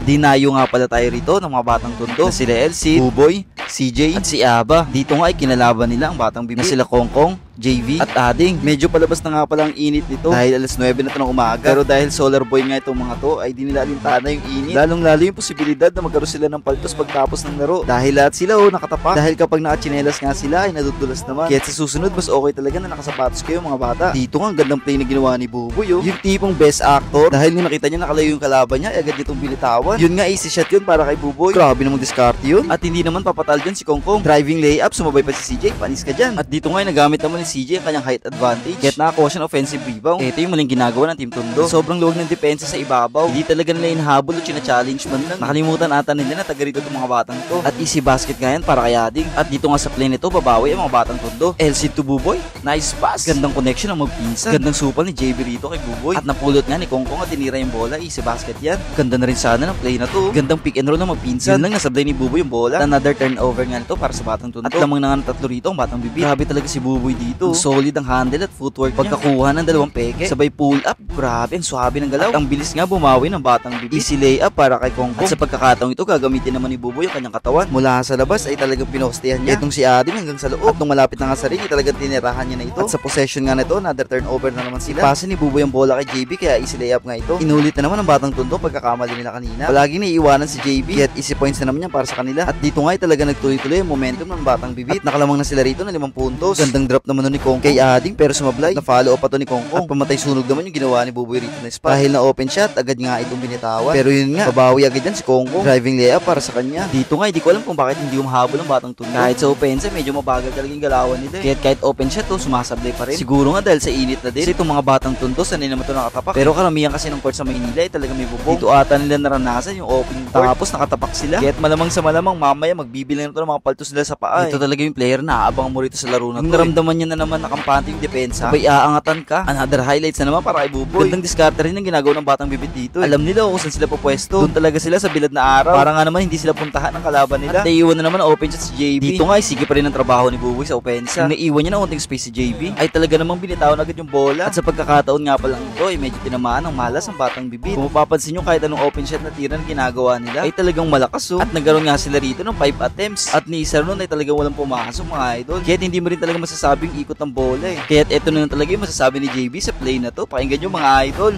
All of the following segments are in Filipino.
Dinayo nga pala tayo rito ng mga batang tondo na sila LC, Buboy, CJ at si Aba. Dito nga ay kinalaban nila ang batang bibit na sila Kongkong, JV at Ading. Medyo palabas na nga pala ang init nito dahil alas 9 na ito ng umaga. Pero dahil solar boy nga itong mga to ay di nila alintana yung init. Lalong lalo yung posibilidad na magkaroon sila ng paltos pagtapos ng laro. Dahil lahat sila nakatapak. Dahil kapag nakachinelas nga sila ay nadudulas naman. Kaya sa susunod mas okay talaga na nakasapatos kayo mga bata. Dito nga ang gandang play na ginawa ni Buboy yung tipong best actor. Dahil nung nakita niya nakalayo yung kalaban niya ay agad nitong binitawan. Yun nga easy shot yun para kay Buboy. Grabe namang diskarte yun. At hindi naman papatal dyan si Kongkong. Driving layup, sumabay pa si CJ, panis ka dyan. At dito nga ay nagamit naman ni CJ ang kanyang height advantage. Kaya't nakakuha siya ng offensive rebound. Ito yung maling ginagawa ng Team Tondo. Sobrang luwag ng depensa sa ibabaw. Hindi talaga nila inahabol o china-challenge man lang. Nakalimutan ata nila na taga rito itong mga batang to. At easy basket nga yan para kay Ading. At dito nga sa play nito, babawi ang mga batang Tondo. LC to Buboy, nice pass. Gandang connection ng magpinsan. Gandang supal ni JB rito kay Buboy. At napulot nga ni Kongkong at tinira yung bola. Easy basket yan. Ganda na rin sana ng play na to. Gandang pick and roll ng magpinsan. Yun lang nasablay ni Buboy yung bola. At another turnover nga nito para sa batang Tondo. At lamang na nga tatlo rito ang batang bibit. Grabe talaga si Buboy dito. Solid ang handle at footwork. Pagkakuha ng dalawang peke, sabay pull up, grabe, ang swabe ng galaw. At ang bilis nga bumawi ng batang bibit. Easy layup para kay Kongkong. At sa pagkakataong ito, gagamitin naman ni Buboy yung kanyang katawan. Mula sa labas ay talagang pinostehan niya. Itong si Ading hanggang sa loob. At nung malapit na nga sa ring, ay talagang tinirahan niya na ito. At sa possession nga nito, another turnover na naman sila. Pasa ni Buboy ang bola kay JB, kaya easy layup nga ito. Inulit na naman ang batang Tondo pagkakamali nila kanina. Palagi naiiwanan si JB at easy points na naman yan para sa kanila. At dito nga ay talaga nagtuloy-tuloy ang momentum ng batang bibit. At nakalamang na sila rito ng 5 puntos. Gandang drop naman ni Kongkong kay Ading pero sumablay. Na-follow up pa to ni Kongkong. At pamatay sunog naman yung ginawa ni Buboy rito na spot. Dahil na open shot, agad nga itong binitawan. Pero yun nga, babawi agad yan si Kongkong. Driving layup para sa kanya. Dito nga, hindi ko alam kung bakit hindi humahabol ang batang Tondo. Kahit sa offensive, medyo mabagal talaga yung galawan nila. Kahit open shot to, sumasablay pa rin. Siguro nga dahil sa init na din. Kasi itong mga batang Tondo, sanay naman ito nakatapak. Pero karamihan kasi ng court sa Maynila ay talaga may bubong. Dito ata nila naranasan yung open court. Tapos nakatapak sila. Kahit malamang sa malamang, mamaya magbibilang ito ng mga paltos nila sa paa. Ito talaga yung player na aabang mo rito sa laro na to. Naramdaman niya na naman nakampante yung depensa. Sabay aangatan ka. Another highlights na naman para kay Buboy. Gandang diskarte rin ang ginagawa ng batang bibit dito. Alam nila kung saan sila pupwesto. Doon talaga sila sa bilad na araw. Para nga naman hindi sila puntahan ng kalaban nila. At naiiwan na naman ang open shot si JB. Dito nga ay sige pa rin ang trabaho ni Buboy sa opensa. Nung naiiwan niya ng unting space si JB, ay talaga namang binitawan agad yung bola. At sa pagkakataon nga pa lang ito ay medyo tinamaan ng malas ang batang bibit. Kung mapapansin nyo kahit anong open shot na tira na ginagawa nila ay talagang malakas At nagkaroon nga sila rito ng 5 attempts. At ni isa nun ay talagang walang pumasok mga idol. Kaya't hindi mo rin talaga masasabing ikot ng bola Kaya't ito na talaga yung masasabi ni JB sa play na to. Pakinggan nyo mga idol.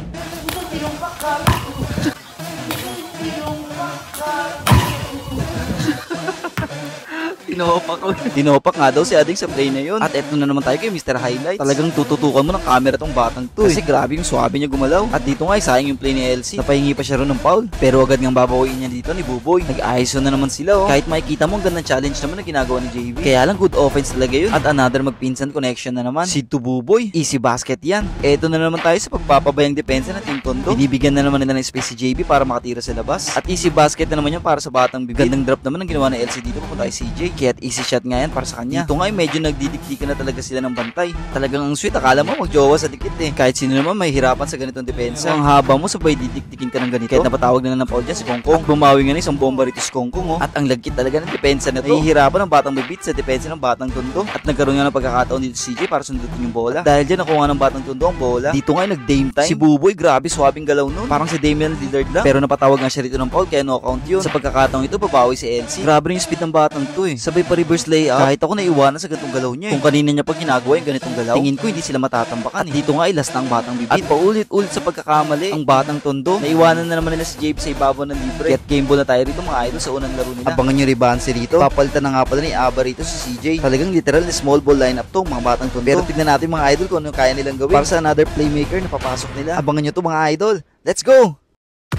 Tinopak nga daw si Ading sa play na yun. At eto na naman tayo kay Mr. Highlights. Talagang tututukan mo ng camera tong batang to Kasi grabe yung swabe niya gumalaw. At dito nga ay sayang yung play ni LC. Napahingi pa siya ron ng foul. Pero agad ngang babawiin niya dito ni Buboy. Nag-ISO na naman sila Kahit makikita mo ang gandang challenge naman na ginagawa ni JB. Kaya lang good offense talaga yun. At another magpinsan connection na naman. Seed to Buboy. Easy basket yan. Eto na naman tayo sa pagpapabayang depensa ng Team Tondo. Binibigyan na naman nila ng space si JB para makatira sa labas. At easy basket na naman yan para sa batang bibit. Gandang drop naman ang ginawa ng LC dito papunta kay CJ. Kaya't easy shot nga yan para sa kanya. Dito nga ay medyo nagdidiktikan na talaga sila ng bantay. Talagang ang sweet, akala mo magjowa sa dikit Kahit sino naman may hirapan sa ganitong depensa. Ang haba mo sabay didiktikin ka ng ganito. Kahit napatawag na ng foul dyan si Kongkong. At bumawi nga na isang bomba rito si Kongkong At ang lagkit talaga ng depensa na to. Nahihirapan ng batang bibit sa depensa ng batang Tondo. At nagkaroon nga ng pagkakataon dito si CJ para sundutin yung bola. Dahil dyan nakuha ng batang Tondo ang bola. Dito nga ay nag-dame time. Si Buboy, grabe swabing galaw nun. Parang si Damian Lillard lang. Pero napatawag nga siya rito ng foul kaya no count yun. Sa pagkakataong ito, babawi si LC. Grabe rin yung speed ng batang to Sabay pa reverse layup. Kahit ako naiwanan sa ganitong galaw niya Kung kanina niya pag ginagawa yung ganitong galaw, tingin ko hindi sila matatambakan At dito nga ay last ng batang bibit. At paulit-ulit sa pagkakamali, ang batang Tondo, naiwanan na naman nila si JB sa ibabaw ng libre. Get game ball na tayo rito mga idol sa unang laro nila. Abangan yung rebanse rito. Papalitan na nga pala ni Aba rito si CJ. Talagang literal na small ball lineup to mga batang Tondo. Pero tignan natin mga idol kung ano kaya nilang gawin para sa another playmaker na papasok nila. Abangan nyo to mga idol. Let's go!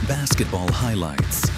Basketball highlights.